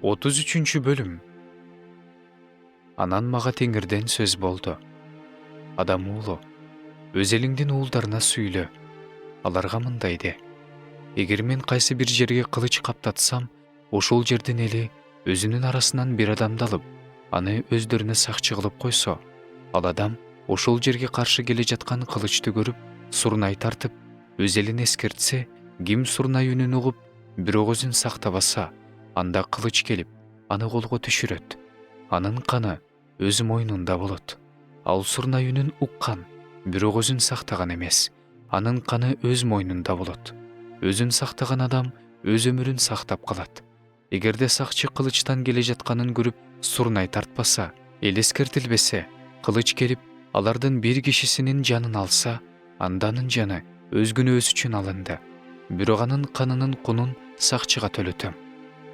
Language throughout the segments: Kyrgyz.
33 бөлүм. Анан мага Теңирден сөз болду. Адам уулу, өз элиңдин уулдарына сүйлө. Аларга мындай де: эгер мен кайсы бир жерге кылыч каптатсам, ошол жерден эли өзүнүн арасынан бир адамды алып, аны өздөрүнө сакчы кылып койсо, ал адам ошол жерге каршы келе жаткан кылычты көрүп, сурнай тартып, өз элин эскертсе, ким сурнай үнүн угуп, бирок өзүн сактабаса, анда кылыч келип, аны колго түшүрөт. Анын каны өз мойнунда болот. Ал сурнай үнүн уккан, бирок өзүн сактаган эмес. Анын каны өз мойнунда болот. Өзүн сактаган адам өз өмүрүн сактап калат. Эгерде сакчы кылычтан келе жатканын көрүп, сурнай тартпаса, эл эскертилбесе, кылыч келип, алардын бир кишисинин жанын алса, анда анын жаны өз күнөөсү үчүн алынды. Бирок анын канынын кунун сакчыга төлөтөм.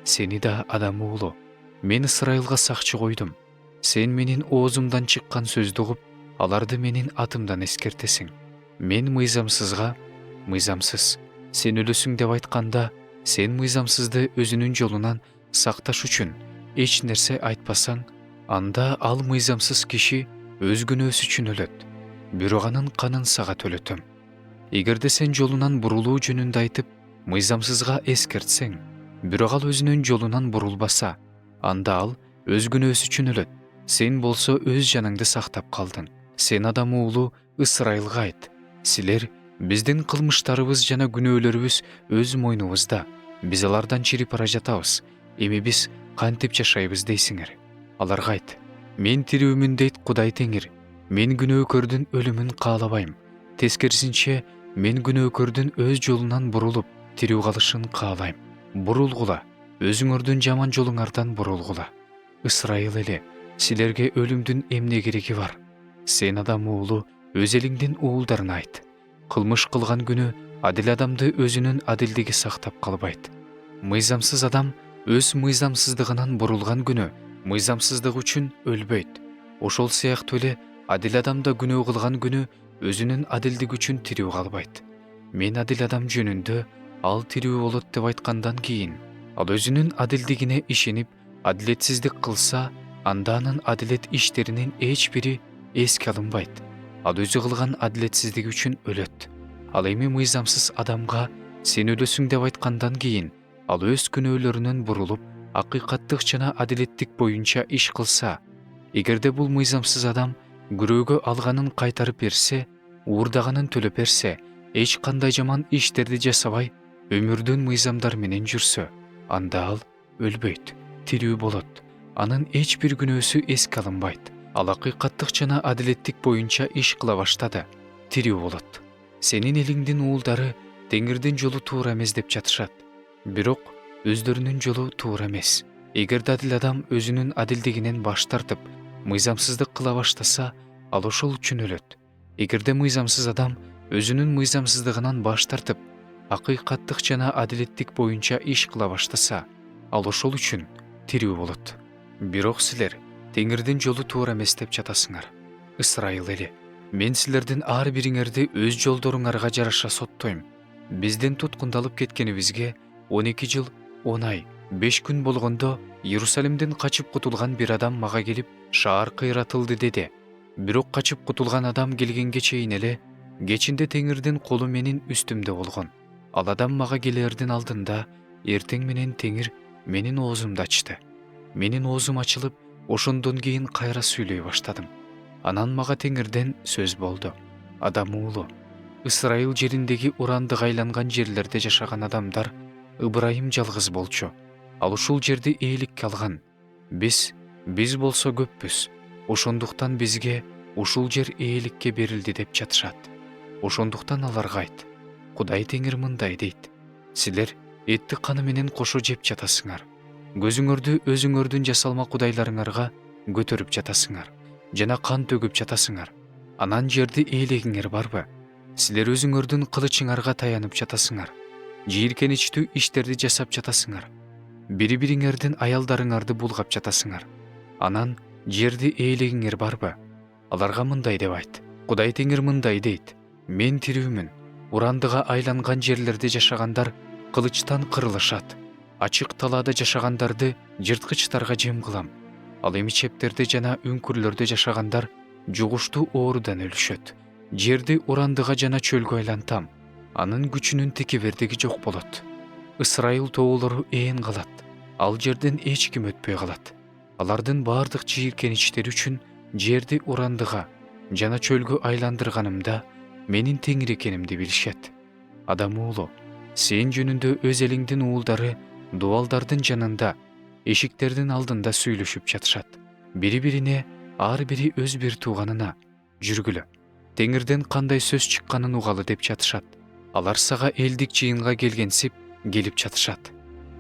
Сени да, адам уулу, мен Ысырайылга сакчы койдум. Сен менин оозумдан чыккан сөздү угуп, аларды менин атымдан эскертесиң. Мен мыйзамсызга, мыйзамсыз, сен өлөсүң деп айтканда, сен мыйзамсызды өзүнүн жолунан сакташ үчүн эч нерсе айтпасаң, анда ал мыйзамсыз киши өз күнөөсү үчүн өлөт. Бирок анын канын сага төлөтөм. Эгерде сен жолунан бурулуу жөнүндө айтып, мыйзамсызга эскертсең, бирок ал өзүнүн жолунан бурулбаса, анда ал өз күнөөсү үчүн өлөт. Сен болсо өз жаныңды сактап калдың. Сен, адам уулу, Ысырайылга айт: силер, биздин кылмыштарыбыз жана күнөөлөрүбүз өз мойнубузда. Биз алардан чирип бара жатабыз. Эми биз кантип жашайбыз дейсиңер? Аларга айт: мен тирүүмүн дейт Кудай Теңир. Мен күнөөкөрдүн өлүмүн каалабайм. Тескерисинче, мен күнөөкөрдүн өз жолунан бурулуп, тирүү калышын каалайм. Бурулгула, өзүңөрдүн жаман жолуңардан бурулгула. Ысырайыл эли, силерге өлүмдүн эмне кереги бар? Сен, адам уулу, өз элиңдин уулдарына айт: кылмыш кылган күнү адил адамды өзүнүн адилдиги сактап калбайт. Мыйзамсыз адам өз мыйзамсыздыгынан бурулган күнү мыйзамсыздыгы үчүн өлбөйт. Ошол сыяктуу эле адил адам да күнөө кылган күнү өзүнүн адилдиги үчүн тирүү калбайт. Мен адил адам жөнүндө ал тирүү болот деп айткандан кийин, ал өзүнүн адилдигине ишенип, адилетсиздик кылса, анда анын адилет иштеринин эч бири эске алынбайт. Ал өзү кылган адилетсиздиги үчүн өлөт. Ал эми мыйзамсыз адамга сен өлөсүң деп айткандан кийин, ал өз күнөөлөрүнөн бурулуп, акыйкаттык жана адилеттик боюнча иш кылса, эгерде бул мыйзамсыз адам күрөөгө алганын кайтарып берсе, уурдаганын төлөп берсе, эч кандай жаман иштерди жасабай, өмүрдүн мыйзамдар менен жүрсө, анда ал өлбөйт, тирүү болот. Анын эч бир күнөөсү эске алынбайт. Ал акыйкаттык жана адилеттик боюнча иш кыла баштады, тирүү болот. Сенин элиңдин уулдары Теңирдин жолу туура эмес деп жатышат. Бирок өздөрүнүн жолу туура эмес. Эгерде адил адам өзүнүн адилдигинен баш тартып, мыйзамсыздык кыла баштаса, ал ошол үчүн өлөт. Эгерде мыйзамсыз адам өзүнүн мыйзамсыздыгынан баш тартып, акыйкаттык жана адилеттик боюнча иш кыла баштаса, ал ошол үчүн тирүү болот. Бирок силер Теңирдин жолу туура эмес деп жатасыңар. Ысырайыл эли, мен силердин ар бириңерди өз жолдоруңарга жараша соттойм. Биздин туткундалып кеткенибизге 12 жыл 10 ай 5 күн болгондо Иерусалимден качып кутулган бир адам мага келип, шаар кыйратылды деди. Бирок качып кутулган адам келгенге чейин эле кечинде Теңирдин колу менин үстүмдө болгон. Ал адам мага келердин алдында эртең менен Теңир менин оозумду ачты. Менин оозум ачылып, ошондон кийин кайра сүйлөй баштадым. Анан мага Теңирден сөз болду: адам уулу, Ысырайыл жериндеги урандык айланган жерлерде жашаган адамдар Ыбырайым жалгыз болчу. Ал ушул жерди ээликке алган. Биз болсо көппүз. Ошондуктан бизге ушул жер ээликке берилди деп жатышат. Ошондуктан аларга айт: Кудай Теңир мындай дейт: силер этти каны менен кошо жеп жатасыңар. Көзүңөрдү өзүңөрдүн жасалма кудайларыңарга көтөрүп жатасыңар жана кан төгүп жатасыңар. Анан жерди ээлегиңер барбы? Силер өзүңөрдүн кылычыңарга таянып жатасыңар. Жийиркеничтүү иштерди жасап жатасыңар. Бири-бириңердин аялдарыңарды булгап жатасыңар. Анан жерди ээлегиңер барбы? Аларга мындай деп айт: Кудай Теңир мындай дейт: мен тирүүмүн. Урандыга айланган жерлерде жашагандар кылычтан кырылышат. Ачык талаада жашагандарды жырткычтарга жем кылам. Ал эми чептерде жана үңкүрлөрдө жашагандар жугуштуу оорудан өлүшөт. Жерди урандыга жана чөлгө айлантам. Анын күчүнүн текебердиги жок болот. Ысрайыл тоолору ээн калат. Ал жерден эч ким өтпөй калат. Алардын бардык жийиркеничтери үчүн жерди урандыга жана чөлгө айландырганымда менин теңир экенимди билишет. Адам уулу, сен жөнүндө өз элиңдин уулдары дубалдардын жанында, эшиктердин алдында сүйлөшүп жатышат. Бири-бирине, ар бири өз бир тууганына жүргүлө, теңирден кандай сөз чыкканын угалы деп жатышат. Алар сага элдик жыйынга келгенсип келип жатышат.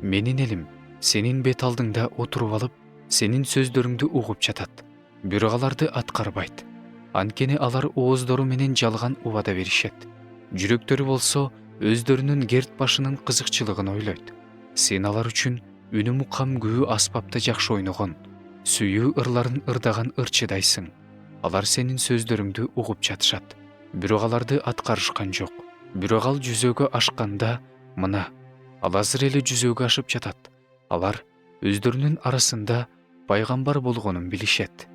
Менин элим сенин бет алдыңда отуруп алып, сенин сөздөрүңдү угуп жатат. Бирок аларды аткарбайт. Анткени алар ооздору менен жалган убада беришет. Жүрөктөрү болсо өздөрүнүн керт башынын кызыкчылыгын ойлойт. Сен алар үчүн үнү мукам күү аспапта жакшы ойногон, сүйүү ырларын ырдаган ырчыдайсың. Алар сенин сөздөрүңдү угуп жатышат. Бирок аларды аткарышкан жок. Бирок ал жүзөгө ашканда, мына, ал азыр эле жүзөгө ашып жатат. Алар өздөрүнүн арасында пайгамбар болгонун билишет.